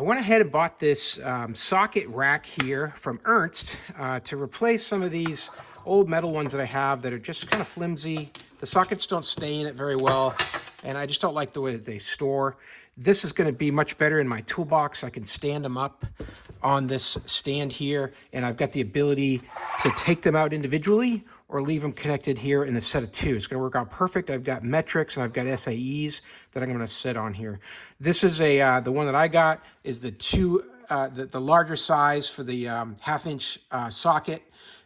I went ahead and bought this socket rack here from Ernst to replace some of these old metal ones that I have that are just kind of flimsy. The sockets don't stay in it very well, and I just don't like the way that they store. This is going to be much better in my toolbox. I can stand them up on this stand here, and I've got the ability to take them out individually or leave them connected here in a set of two. It's going to work out perfect. I've got metrics and I've got SAEs that I'm going to set on here. This is the one that I got is the the larger size for the half-inch socket.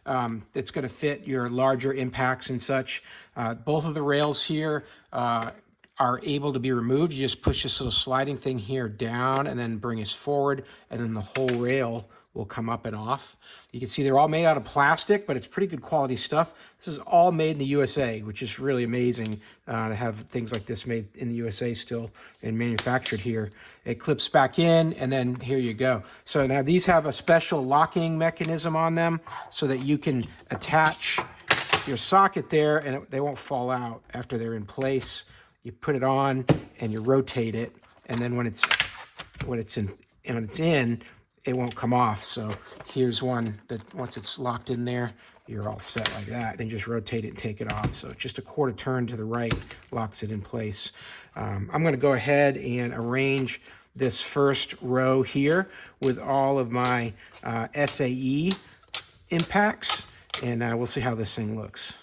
It's going to fit your larger impacts and such. Both of the rails here are able to be removed. You just push this little sliding thing here down and then bring us forward, and then the whole rail will come up and off. You can see they're all made out of plastic, but it's pretty good quality stuff. This is all made in the USA, which is really amazing to have things like this made in the USA still and manufactured here. It clips back in, and then here you go. So now these have a special locking mechanism on them so that you can attach your socket there and they won't fall out after they're in place. You put it on and you rotate it, and then when it's in, it won't come off. So here's one that once it's locked in there, you're all set like that, and just rotate it and take it off. So just a quarter turn to the right locks it in place. I'm going to go ahead and arrange this first row here with all of my SAE impacts, and we'll see how this thing looks.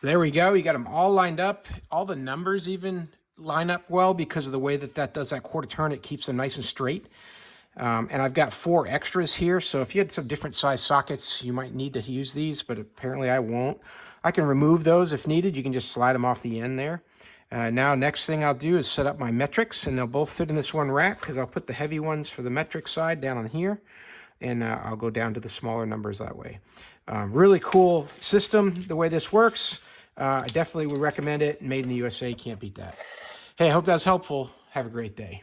There we go. You got them all lined up. All the numbers even line up well because of the way that does that quarter turn. It keeps them nice and straight. And I've got 4 extras here. So if you had some different size sockets, you might need to use these, but apparently I won't. I can remove those if needed. You can just slide them off the end there. Now, next thing I'll do is set up my metrics, and they'll both fit in this one rack because I'll put the heavy ones for the metric side down on here, and I'll go down to the smaller numbers that way. Really cool system, the way this works. I definitely would recommend it. Made in the USA, can't beat that. Hey, I hope that was helpful. Have a great day.